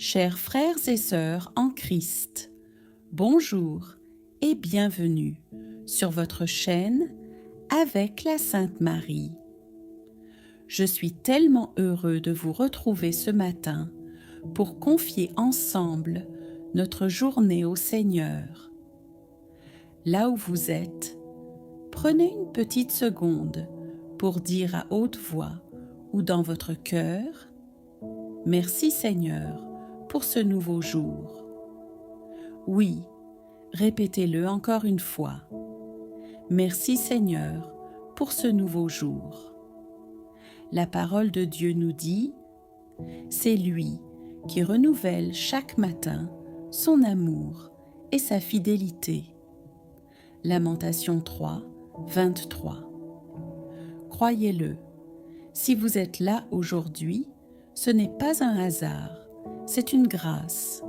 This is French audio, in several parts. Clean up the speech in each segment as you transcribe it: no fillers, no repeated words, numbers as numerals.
Chers frères et sœurs en Christ, bonjour et bienvenue sur votre chaîne avec la Sainte Marie. Je suis tellement heureux de vous retrouver ce matin pour confier ensemble notre journée au Seigneur. Là où vous êtes, prenez une petite seconde pour dire à haute voix ou dans votre cœur « Merci Seigneur pour ce nouveau jour ». Oui, répétez-le encore une fois. « Merci Seigneur pour ce nouveau jour ». La parole de Dieu nous dit « C'est lui qui renouvelle chaque matin son amour et sa fidélité ». Lamentation 3, 23. Croyez-le, si vous êtes là aujourd'hui, ce n'est pas un hasard, c'est une grâce.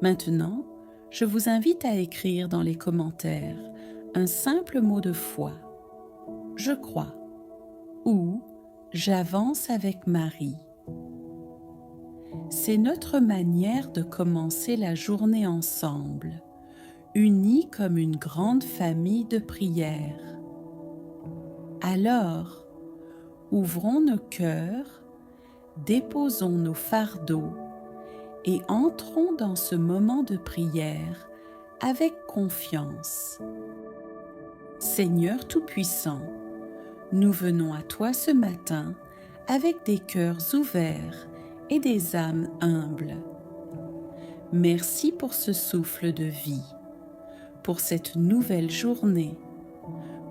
Maintenant, je vous invite à écrire dans les commentaires un simple mot de foi. Je crois ou j'avance avec Marie. C'est notre manière de commencer la journée ensemble, unis comme une grande famille de prière. Alors, ouvrons nos cœurs, déposons nos fardeaux et entrons dans ce moment de prière avec confiance. Seigneur Tout-Puissant, nous venons à toi ce matin avec des cœurs ouverts et des âmes humbles. Merci pour ce souffle de vie, pour cette nouvelle journée,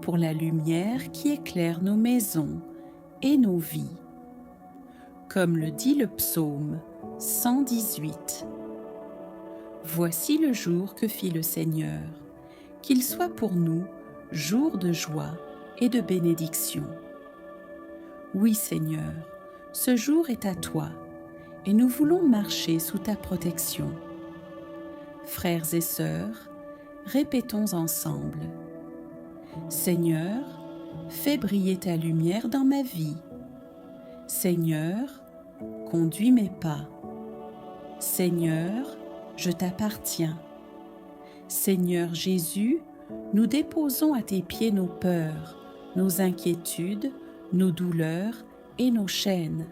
pour la lumière qui éclaire nos maisons et nos vies. Comme le dit le psaume 118. Voici le jour que fit le Seigneur, qu'il soit pour nous jour de joie et de bénédiction. Oui Seigneur, ce jour est à toi, et nous voulons marcher sous ta protection. Frères et sœurs, répétons ensemble. Seigneur, fais briller ta lumière dans ma vie. Seigneur, conduis mes pas. Seigneur, je t'appartiens. Seigneur Jésus, nous déposons à tes pieds nos peurs, nos inquiétudes, nos douleurs et nos chaînes.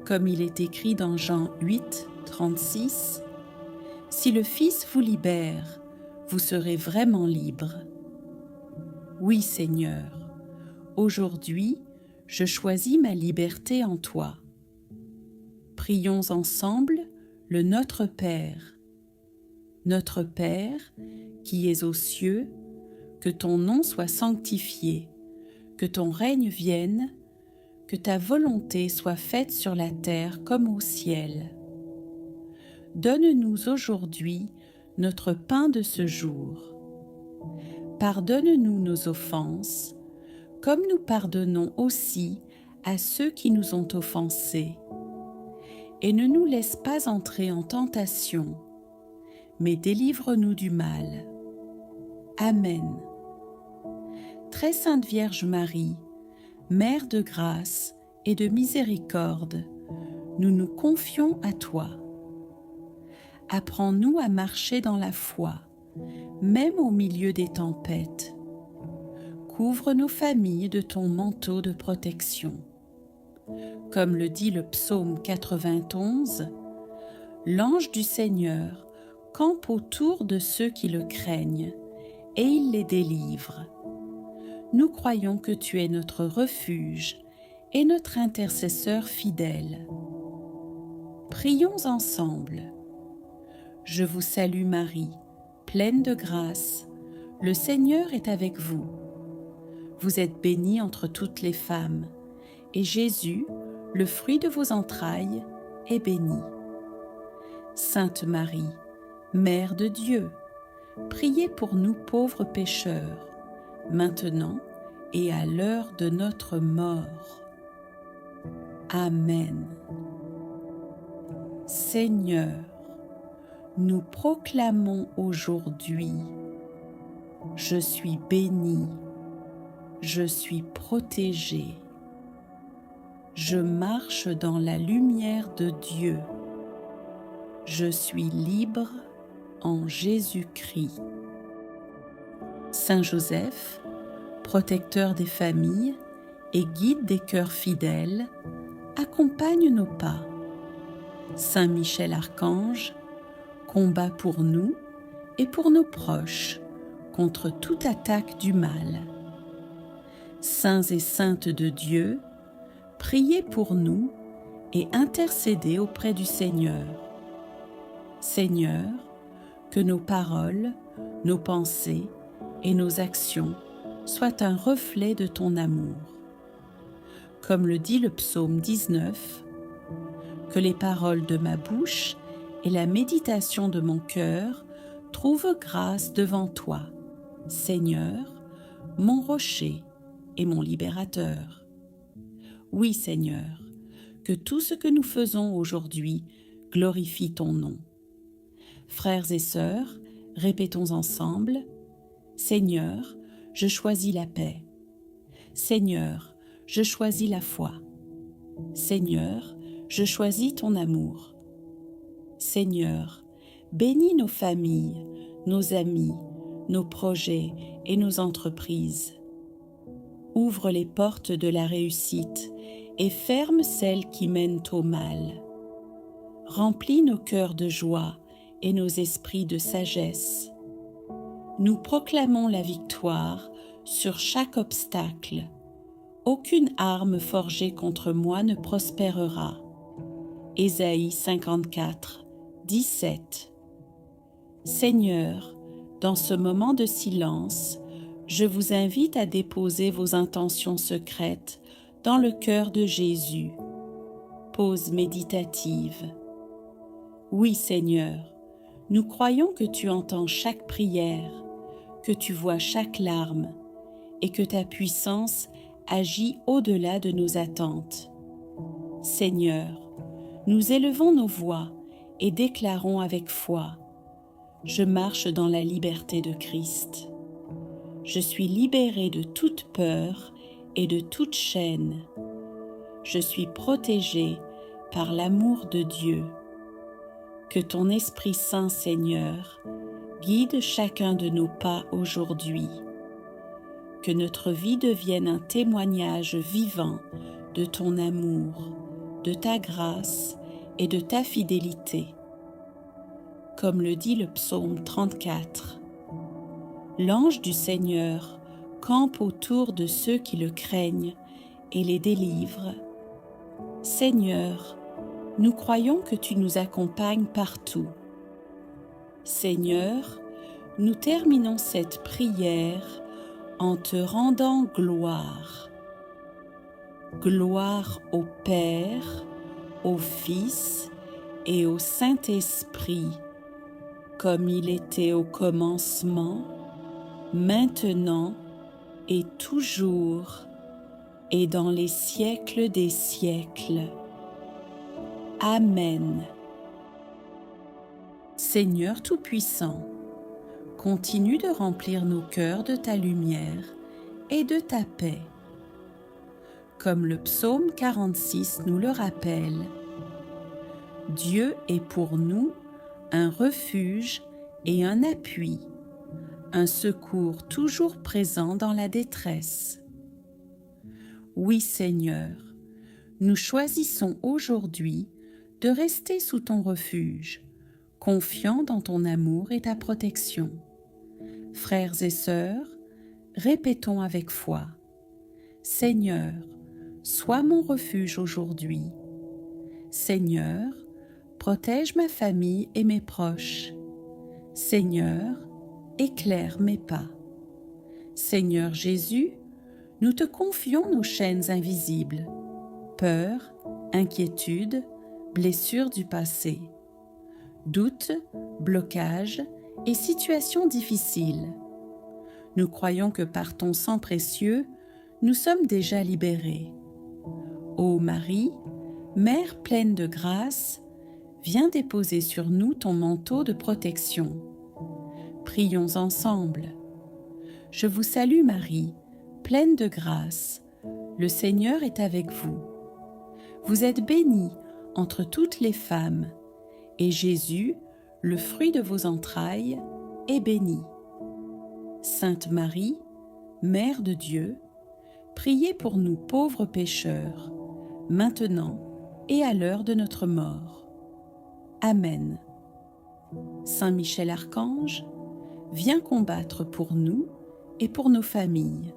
Comme il est écrit dans Jean 8, 36, « Si le Fils vous libère, vous serez vraiment libre. » Oui Seigneur, aujourd'hui, je choisis ma liberté en toi. Prions ensemble le Notre Père. Notre Père, qui es aux cieux, que ton nom soit sanctifié, que ton règne vienne, que ta volonté soit faite sur la terre comme au ciel. Donne-nous aujourd'hui notre pain de ce jour. Pardonne-nous nos offenses, comme nous pardonnons aussi à ceux qui nous ont offensés. Et ne nous laisse pas entrer en tentation, mais délivre-nous du mal. Amen. Très sainte Vierge Marie, Mère de grâce et de miséricorde, nous nous confions à toi. Apprends-nous à marcher dans la foi, même au milieu des tempêtes. Couvre nos familles de ton manteau de protection. Comme le dit le psaume 91, « L'ange du Seigneur campe autour de ceux qui le craignent, et il les délivre. » Nous croyons que tu es notre refuge et notre intercesseur fidèle. Prions ensemble. Je vous salue Marie, pleine de grâce, le Seigneur est avec vous. Vous êtes bénie entre toutes les femmes, et Jésus, le fruit de vos entrailles, est béni. Sainte Marie, Mère de Dieu, priez pour nous pauvres pécheurs, maintenant et à l'heure de notre mort. Amen. Seigneur, nous proclamons aujourd'hui, je suis béni, je suis protégé, je marche dans la lumière de Dieu. Je suis libre en Jésus-Christ. Saint Joseph, protecteur des familles et guide des cœurs fidèles, accompagne nos pas. Saint Michel Archange, combat pour nous et pour nos proches contre toute attaque du mal. Saints et saintes de Dieu, priez pour nous et intercédez auprès du Seigneur. Seigneur, que nos paroles, nos pensées et nos actions soient un reflet de ton amour. Comme le dit le psaume 19, que les paroles de ma bouche et la méditation de mon cœur trouvent grâce devant toi, Seigneur, mon rocher et mon libérateur. Oui, Seigneur, que tout ce que nous faisons aujourd'hui glorifie ton nom. Frères et sœurs, répétons ensemble: Seigneur, je choisis la paix. Seigneur, je choisis la foi. Seigneur, je choisis ton amour. Seigneur, bénis nos familles, nos amis, nos projets et nos entreprises. Ouvre les portes de la réussite et ferme celles qui mènent au mal. Remplis nos cœurs de joie et nos esprits de sagesse. Nous proclamons la victoire sur chaque obstacle. Aucune arme forgée contre moi ne prospérera. Ésaïe 54, 17. Seigneur, dans ce moment de silence, je vous invite à déposer vos intentions secrètes dans le cœur de Jésus. Pause méditative. Oui, Seigneur, nous croyons que tu entends chaque prière, que tu vois chaque larme et que ta puissance agit au-delà de nos attentes. Seigneur, nous élevons nos voix et déclarons avec foi: je marche dans la liberté de Christ. Je suis libéré de toute peur et de toute chaîne. Je suis protégé par l'amour de Dieu. Que ton Esprit Saint, Seigneur, guide chacun de nos pas aujourd'hui. Que notre vie devienne un témoignage vivant de ton amour, de ta grâce et de ta fidélité. Comme le dit le psaume 34, l'ange du Seigneur campe autour de ceux qui le craignent et les délivre. Seigneur, nous croyons que tu nous accompagnes partout. Seigneur, nous terminons cette prière en te rendant gloire. Gloire au Père, au Fils et au Saint-Esprit, comme il était au commencement, maintenant et toujours, et dans les siècles des siècles. Amen. Seigneur Tout-Puissant, continue de remplir nos cœurs de ta lumière et de ta paix. Comme le psaume 46 nous le rappelle, Dieu est pour nous un refuge et un appui, un secours toujours présent dans la détresse. Oui, Seigneur, nous choisissons aujourd'hui de rester sous ton refuge, confiants dans ton amour et ta protection. Frères et sœurs, répétons avec foi: Seigneur, sois mon refuge aujourd'hui. Seigneur, protège ma famille et mes proches. Seigneur, éclaire mes pas. Seigneur Jésus, nous te confions nos chaînes invisibles, peur, inquiétude, blessures du passé, doutes, blocages et situations difficiles. Nous croyons que par ton sang précieux, nous sommes déjà libérés. Ô Marie, Mère pleine de grâce, viens déposer sur nous ton manteau de protection. Prions ensemble. Je vous salue Marie, pleine de grâce. Le Seigneur est avec vous. Vous êtes bénie entre toutes les femmes, et Jésus, le fruit de vos entrailles, est béni. Sainte Marie, Mère de Dieu, priez pour nous pauvres pécheurs, maintenant et à l'heure de notre mort. Amen. Saint Michel Archange, viens combattre pour nous et pour nos familles.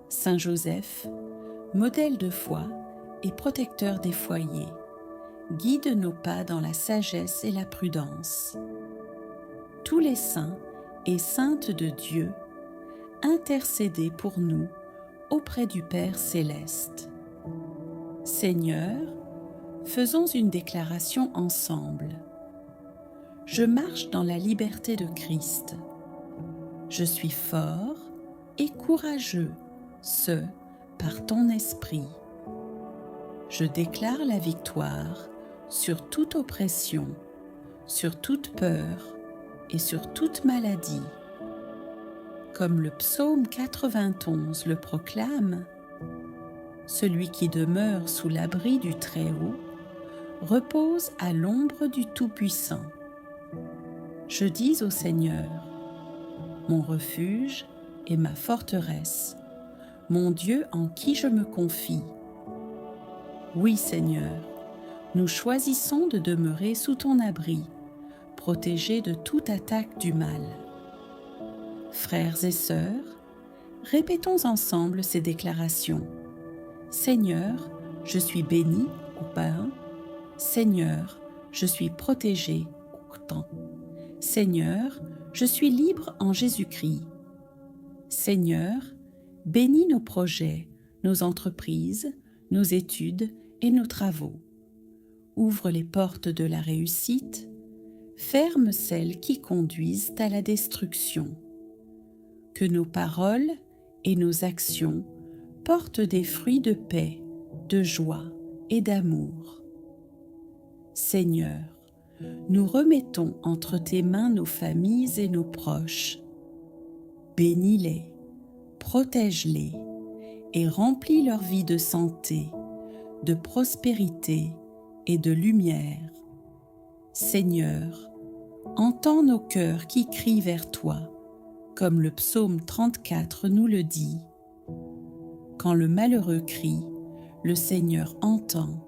Saint Joseph, modèle de foi et protecteur des foyers, guide nos pas dans la sagesse et la prudence. Tous les saints et saintes de Dieu, intercédez pour nous auprès du Père céleste. Seigneur, faisons une déclaration ensemble. Je marche dans la liberté de Christ. Je suis fort et courageux, par ton esprit. Je déclare la victoire sur toute oppression, sur toute peur et sur toute maladie. Comme le psaume 91 le proclame, celui qui demeure sous l'abri du Très-Haut repose à l'ombre du Tout-Puissant. Je dis au Seigneur, mon refuge et ma forteresse, mon Dieu en qui je me confie. Oui, Seigneur, nous choisissons de demeurer sous ton abri, protégés de toute attaque du mal. Frères et sœurs, répétons ensemble ces déclarations. Seigneur, je suis béni au pain. Seigneur, je suis protégé au temps. Seigneur, je suis libre en Jésus-Christ. Seigneur, bénis nos projets, nos entreprises, nos études et nos travaux. Ouvre les portes de la réussite, ferme celles qui conduisent à la destruction. Que nos paroles et nos actions portent des fruits de paix, de joie et d'amour. Seigneur, nous remettons entre tes mains nos familles et nos proches. Bénis-les, protège-les et remplis leur vie de santé, de prospérité et de lumière. Seigneur, entends nos cœurs qui crient vers toi, comme le psaume 34 nous le dit. Quand le malheureux crie, le Seigneur entend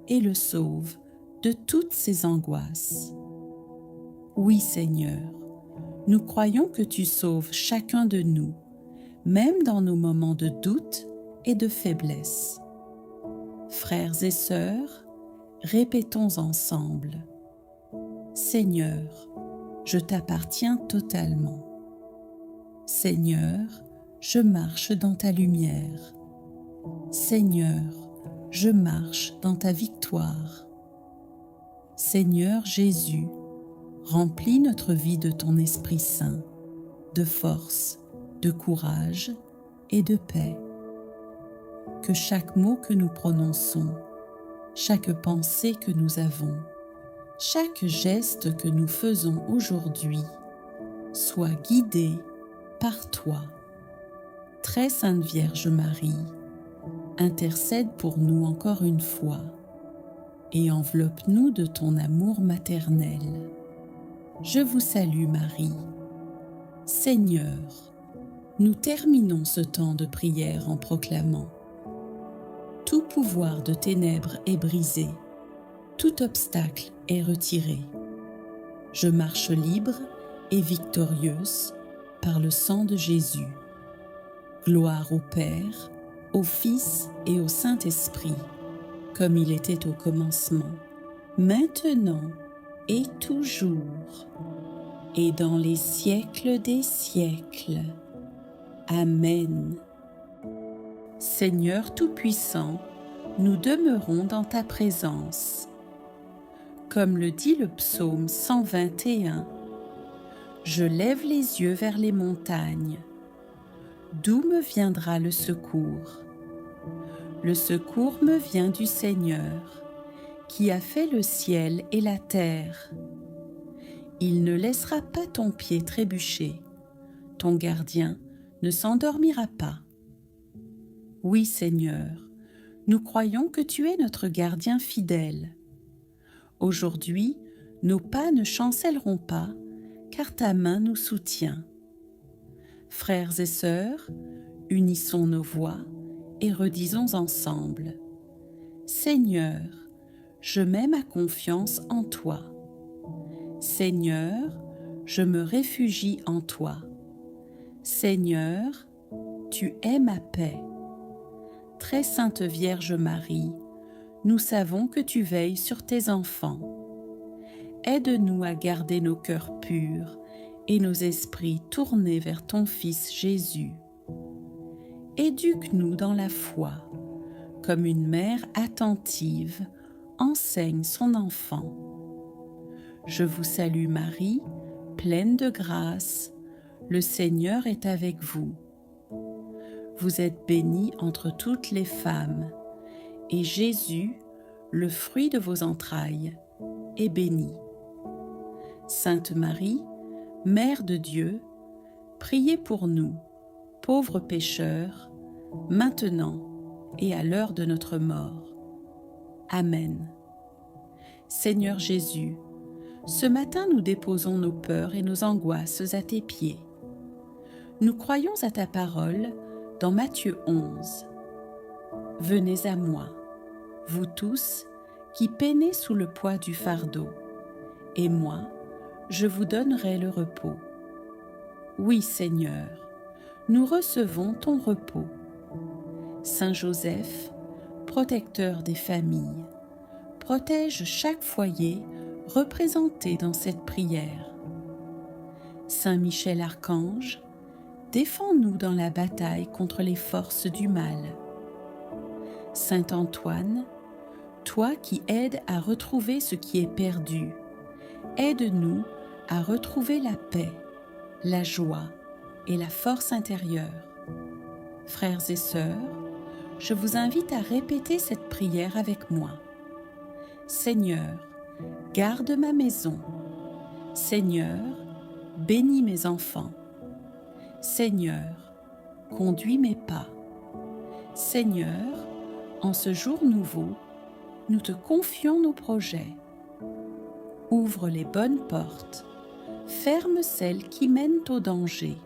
et le sauve de toutes ses angoisses. Oui, Seigneur, nous croyons que tu sauves chacun de nous, même dans nos moments de doute et de faiblesse. Frères et sœurs, répétons ensemble. Seigneur, je t'appartiens totalement. Seigneur, je marche dans ta lumière. Seigneur, je marche dans ta victoire. Seigneur Jésus, remplis notre vie de ton Esprit Saint, de force, de courage et de paix. Que chaque mot que nous prononçons, chaque pensée que nous avons, chaque geste que nous faisons aujourd'hui soit guidé par toi. Très Sainte Vierge Marie, intercède pour nous encore une fois et enveloppe-nous de ton amour maternel. Je vous salue Marie. Seigneur, nous terminons ce temps de prière en proclamant: tout pouvoir de ténèbres est brisé, tout obstacle est retiré. Je marche libre et victorieuse par le sang de Jésus. Gloire au Père, au Fils et au Saint-Esprit, comme il était au commencement, maintenant et toujours, et dans les siècles des siècles. Amen. Seigneur Tout-Puissant, nous demeurons dans ta présence. Comme le dit le psaume 121, je lève les yeux vers les montagnes. D'où me viendra le secours? Le secours me vient du Seigneur, qui a fait le ciel et la terre. Il ne laissera pas ton pied trébucher, ton gardien ne s'endormira pas. Oui, Seigneur, nous croyons que tu es notre gardien fidèle. Aujourd'hui, Nos pas ne chancelleront pas, car ta main nous soutient. Frères et sœurs, unissons nos voix et redisons ensemble. Seigneur, je mets ma confiance en toi. Seigneur, je me réfugie en toi. Seigneur, tu es ma paix. Très sainte Vierge Marie, nous savons que tu veilles sur tes enfants. Aide-nous à garder nos cœurs purs et nos esprits tournés vers ton Fils Jésus. Éduque-nous dans la foi, comme une mère attentive enseigne son enfant. Je vous salue Marie, pleine de grâce, le Seigneur est avec vous. Vous êtes bénie entre toutes les femmes, et Jésus, le fruit de vos entrailles, est béni. Sainte Marie, Mère de Dieu, priez pour nous, pauvres pécheurs, maintenant et à l'heure de notre mort. Amen. Seigneur Jésus, ce matin nous déposons nos peurs et nos angoisses à tes pieds. Nous croyons à ta parole dans Matthieu 11. Venez à moi, vous tous qui peinez sous le poids du fardeau, et moi, je vous donnerai le repos. Oui, Seigneur, nous recevons ton repos. Saint Joseph, protecteur des familles, protège chaque foyer représenté dans cette prière. Saint Michel Archange, défends-nous dans la bataille contre les forces du mal. Saint Antoine, toi qui aides à retrouver ce qui est perdu, aide-nous à retrouver la paix, la joie et la force intérieure. Frères et sœurs, je vous invite à répéter cette prière avec moi. Seigneur, garde ma maison. Seigneur, bénis mes enfants. Seigneur, conduis mes pas. Seigneur, en ce jour nouveau, nous te confions nos projets. Ouvre les bonnes portes, ferme celles qui mènent au danger.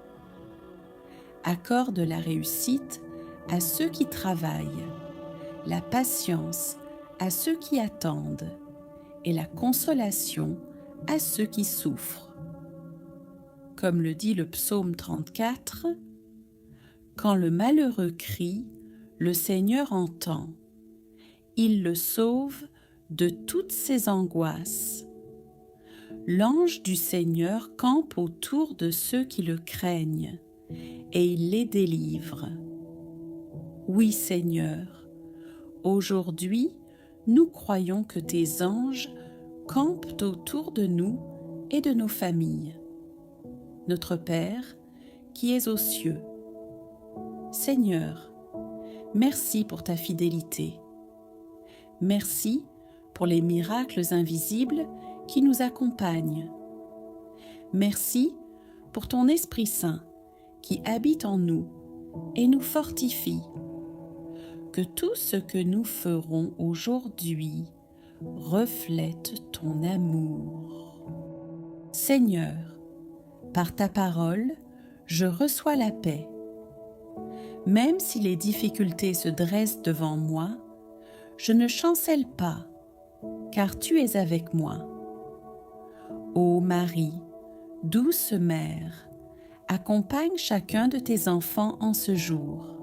Accorde la réussite à ceux qui travaillent, la patience à ceux qui attendent et la consolation à ceux qui souffrent. Comme le dit le psaume 34, « Quand le malheureux crie, le Seigneur entend. Il le sauve de toutes ses angoisses. L'ange du Seigneur campe autour de ceux qui le craignent, et il les délivre. Oui, Seigneur, aujourd'hui, nous croyons que tes anges campent autour de nous et de nos familles. Notre Père, qui es aux cieux. Seigneur, merci pour ta fidélité. Merci pour les miracles invisibles qui nous accompagnent. Merci pour ton Esprit Saint qui habite en nous et nous fortifie. Que tout ce que nous ferons aujourd'hui reflète ton amour. Seigneur, par ta parole, je reçois la paix. Même si les difficultés se dressent devant moi, je ne chancelle pas, car tu es avec moi. Ô Marie, douce mère, accompagne chacun de tes enfants en ce jour.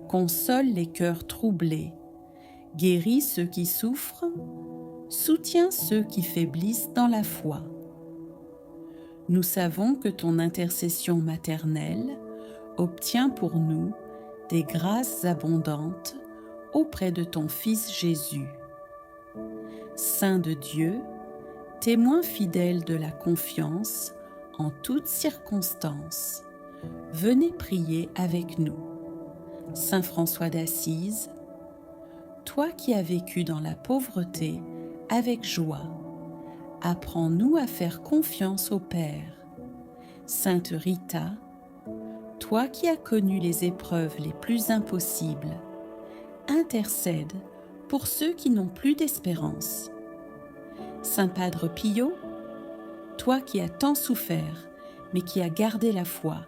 Console les cœurs troublés, guéris ceux qui souffrent, soutiens ceux qui faiblissent dans la foi. Nous savons que ton intercession maternelle obtient pour nous des grâces abondantes auprès de ton Fils Jésus. Saint de Dieu, témoin fidèle de la confiance en toutes circonstances, venez prier avec nous. Saint François d'Assise, toi qui as vécu dans la pauvreté avec joie, apprends-nous à faire confiance au Père. Sainte Rita, toi qui as connu les épreuves les plus impossibles, intercède pour ceux qui n'ont plus d'espérance. Saint Padre Pio, toi qui as tant souffert, mais qui as gardé la foi,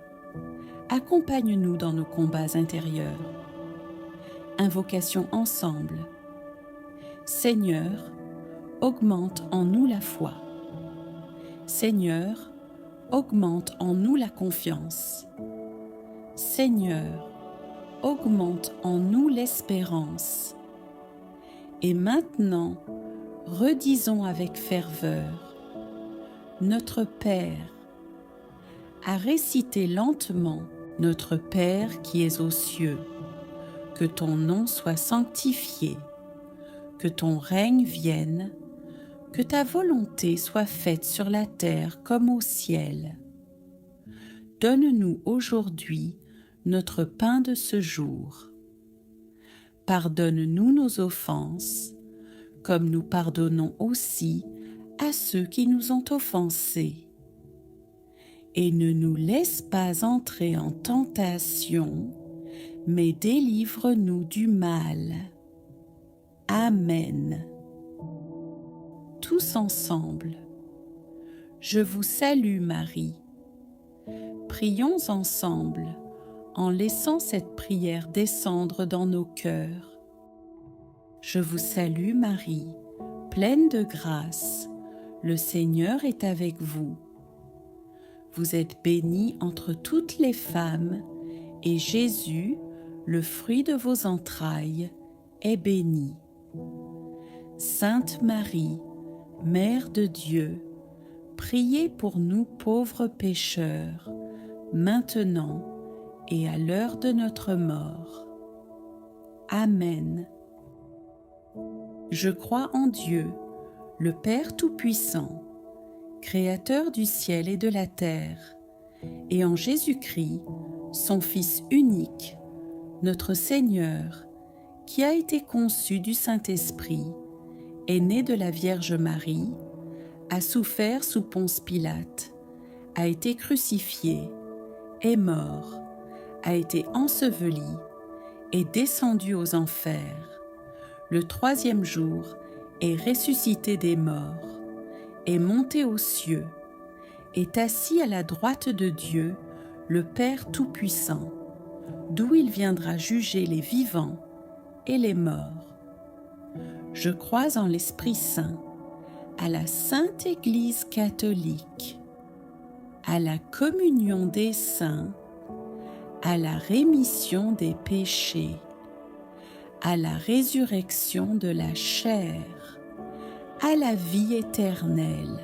accompagne-nous dans nos combats intérieurs. Invocation ensemble. Seigneur, augmente en nous la foi. Seigneur, augmente en nous la confiance. Seigneur, augmente en nous l'espérance. Et maintenant, redisons avec ferveur, Notre Père, à réciter lentement, Notre Père qui es aux cieux, que ton nom soit sanctifié, que ton règne vienne, que ta volonté soit faite sur la terre comme au ciel. Donne-nous aujourd'hui notre pain de ce jour. Pardonne-nous nos offenses, comme nous pardonnons aussi à ceux qui nous ont offensés. Et ne nous laisse pas entrer en tentation, mais délivre-nous du mal. Amen. Tous ensemble. Je vous salue Marie. Prions ensemble en laissant cette prière descendre dans nos cœurs. Je vous salue Marie, pleine de grâce, le Seigneur est avec vous. Vous êtes bénie entre toutes les femmes, et Jésus, le fruit de vos entrailles, est béni. Sainte Marie, Mère de Dieu, priez pour nous pauvres pécheurs, maintenant et à l'heure de notre mort. Amen. Je crois en Dieu, le Père Tout-Puissant, Créateur du ciel et de la terre, et en Jésus-Christ, son Fils unique, notre Seigneur, qui a été conçu du Saint-Esprit, est né de la Vierge Marie, a souffert sous Ponce Pilate, a été crucifié, est mort, a été enseveli, est descendu aux enfers. Le troisième jour est ressuscité des morts, est monté aux cieux, est assis à la droite de Dieu, le Père Tout-Puissant, d'où il viendra juger les vivants et les morts. Je crois en l'Esprit Saint, à la Sainte Église catholique, à la communion des saints, à la rémission des péchés, à la résurrection de la chair, à la vie éternelle.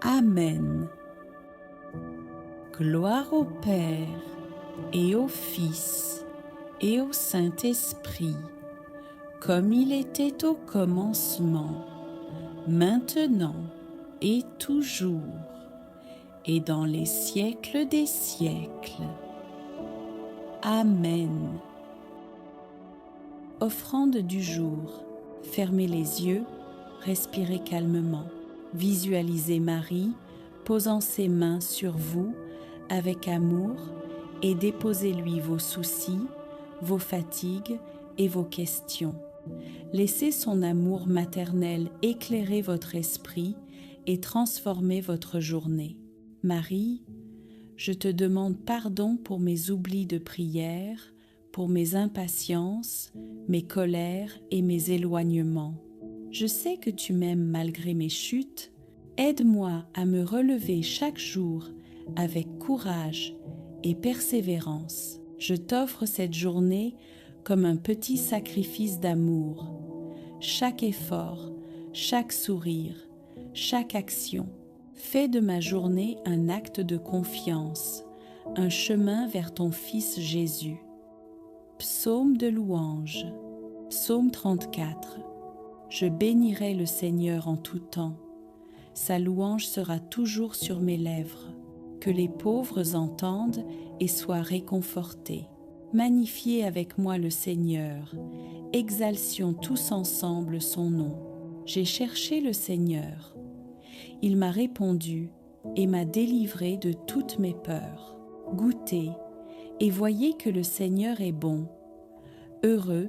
Amen. Gloire au Père et au Fils et au Saint-Esprit, comme il était au commencement, maintenant et toujours, et dans les siècles des siècles. Amen. Offrande du jour. Fermez les yeux, respirez calmement. Visualisez Marie posant ses mains sur vous avec amour et déposez-lui vos soucis, vos fatigues et vos questions. Laissez son amour maternel éclairer votre esprit et transformer votre journée. Marie, je te demande pardon pour mes oublis de prière, pour mes impatiences, mes colères et mes éloignements. Je sais que tu m'aimes malgré mes chutes. Aide-moi à me relever chaque jour avec courage et persévérance. Je t'offre cette journée comme un petit sacrifice d'amour. Chaque effort, chaque sourire, chaque action, fais de ma journée un acte de confiance, un chemin vers ton Fils Jésus. Psaume de louange. Psaume 34. Je bénirai le Seigneur en tout temps. Sa louange sera toujours sur mes lèvres. Que les pauvres entendent et soient réconfortés. Magnifiez avec moi le Seigneur. Exalcions tous ensemble son nom. J'ai cherché le Seigneur. Il m'a répondu et m'a délivré de toutes mes peurs. Goûtez et voyez que le Seigneur est bon. Heureux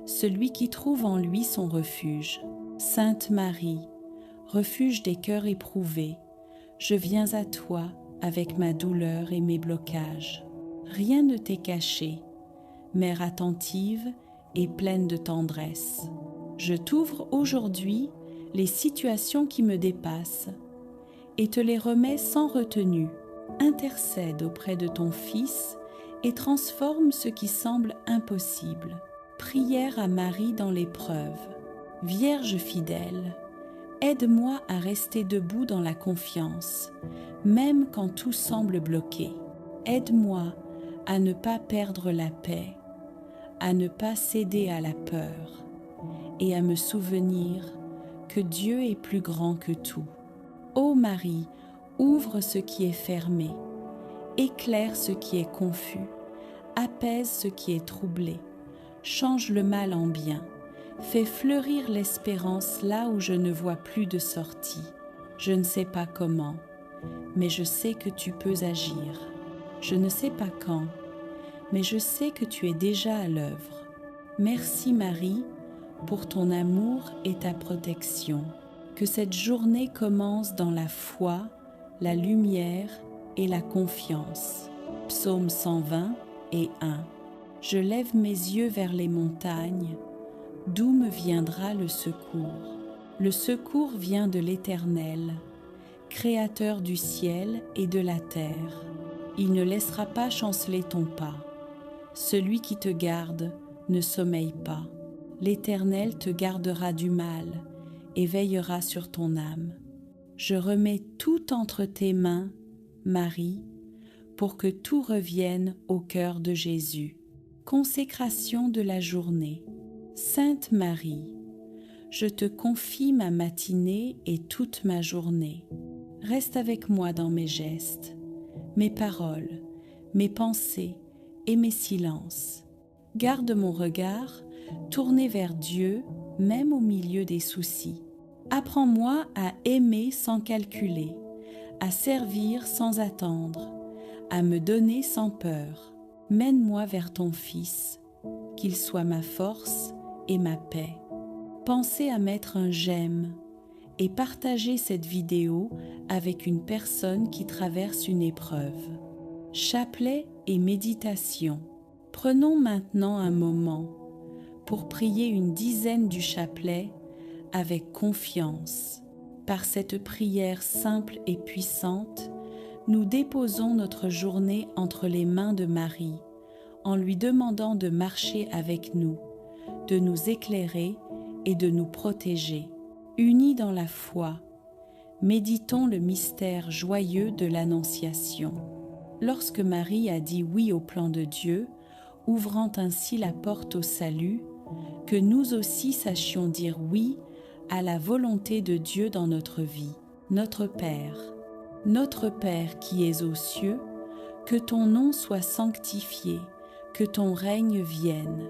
celui qui trouve en lui son refuge. Sainte Marie, refuge des cœurs éprouvés, je viens à toi avec ma douleur et mes blocages. Rien ne t'est caché, Mère attentive et pleine de tendresse. Je t'ouvre aujourd'hui les situations qui me dépassent et te les remets sans retenue. Intercède auprès de ton Fils et transforme ce qui semble impossible. Prière à Marie dans l'épreuve. Vierge fidèle, aide-moi à rester debout dans la confiance, même quand tout semble bloqué. Aide-moi à ne pas perdre la paix, à ne pas céder à la peur et à me souvenir que Dieu est plus grand que tout. Ô Marie, ouvre ce qui est fermé, éclaire ce qui est confus, apaise ce qui est troublé, change le mal en bien, fais fleurir l'espérance là où je ne vois plus de sortie. Je ne sais pas comment, mais je sais que tu peux agir. Je ne sais pas quand, mais je sais que tu es déjà à l'œuvre. Merci Marie pour ton amour et ta protection. Que cette journée commence dans la foi, la lumière et la confiance. Psaume 120 et 1. Je lève mes yeux vers les montagnes. D'où me viendra le secours? Le secours vient de l'Éternel, Créateur du ciel et de la terre. Il ne laissera pas chanceler ton pas. Celui qui te garde ne sommeille pas. L'Éternel te gardera du mal et veillera sur ton âme. Je remets tout entre tes mains, Marie, pour que tout revienne au cœur de Jésus. Consécration de la journée. Sainte Marie, je te confie ma matinée et toute ma journée. Reste avec moi dans mes gestes, mes paroles, mes pensées et mes silences. Garde mon regard tourné vers Dieu, même au milieu des soucis. Apprends-moi à aimer sans calculer, à servir sans attendre, à me donner sans peur. Mène-moi vers ton Fils, qu'il soit ma force et ma paix. Pensez à mettre un j'aime et partager cette vidéo avec une personne qui traverse une épreuve. Chapelet et méditation. Prenons maintenant un moment pour prier une dizaine du chapelet avec confiance. Par cette prière simple et puissante, nous déposons notre journée entre les mains de Marie, en lui demandant de marcher avec nous, de nous éclairer et de nous protéger. Unis dans la foi, méditons le mystère joyeux de l'Annonciation. Lorsque Marie a dit oui au plan de Dieu, ouvrant ainsi la porte au salut, que nous aussi sachions dire oui à la volonté de Dieu dans notre vie. Notre Père qui es aux cieux, que ton nom soit sanctifié, que ton règne vienne,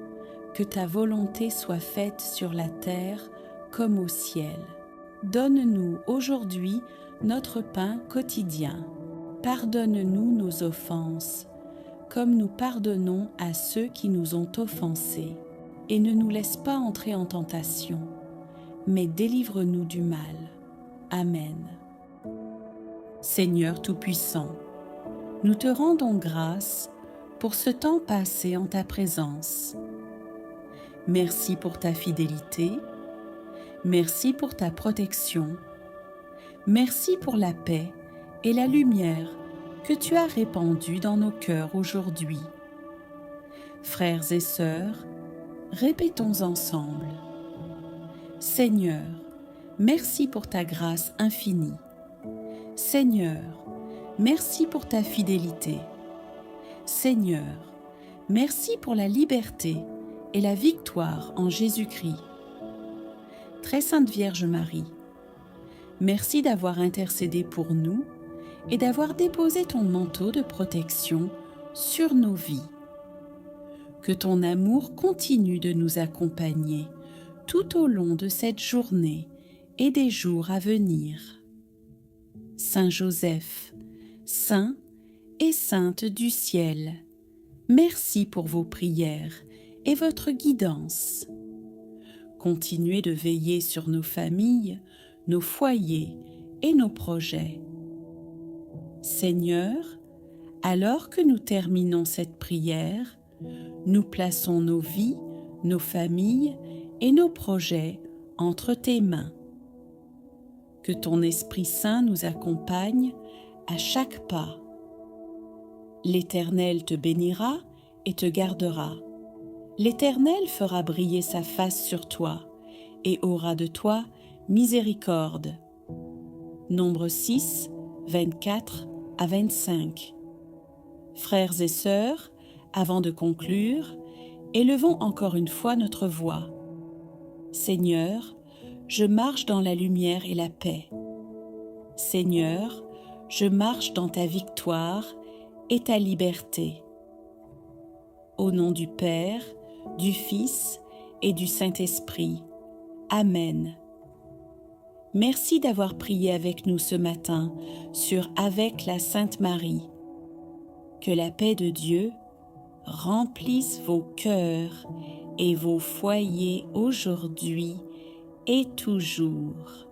que ta volonté soit faite sur la terre comme au ciel. Donne-nous aujourd'hui notre pain quotidien. Pardonne-nous nos offenses, comme nous pardonnons à ceux qui nous ont offensés. Et ne nous laisse pas entrer en tentation, mais délivre-nous du mal. Amen. Seigneur Tout-Puissant, nous te rendons grâce pour ce temps passé en ta présence. Merci pour ta fidélité, merci pour ta protection, merci pour la paix et la lumière que tu as répandue dans nos cœurs aujourd'hui. Frères et sœurs, répétons ensemble. Seigneur, merci pour ta grâce infinie. Seigneur, merci pour ta fidélité. Seigneur, merci pour la liberté et la victoire en Jésus-Christ. Très Sainte Vierge Marie, merci d'avoir intercédé pour nous et d'avoir déposé ton manteau de protection sur nos vies. Que ton amour continue de nous accompagner tout au long de cette journée et des jours à venir. Saint Joseph, saint et sainte du ciel, merci pour vos prières et votre guidance. continuer de veiller sur nos familles, nos foyers et nos projets. Seigneur, alors que nous terminons cette prière, nous plaçons nos vies, nos familles et nos projets entre tes mains. Que ton Esprit Saint nous accompagne à chaque pas. L'Éternel te bénira et te gardera. L'Éternel fera briller sa face sur toi et aura de toi miséricorde. Nombre 6, 24 à 25. Frères et sœurs, avant de conclure, élevons encore une fois notre voix. Seigneur, je marche dans la lumière et la paix. Seigneur, je marche dans ta victoire et ta liberté. Au nom du Père, du Fils et du Saint-Esprit. Amen. Merci d'avoir prié avec nous ce matin sur Avec la Sainte Marie. Que la paix de Dieu remplisse vos cœurs et vos foyers aujourd'hui et toujours.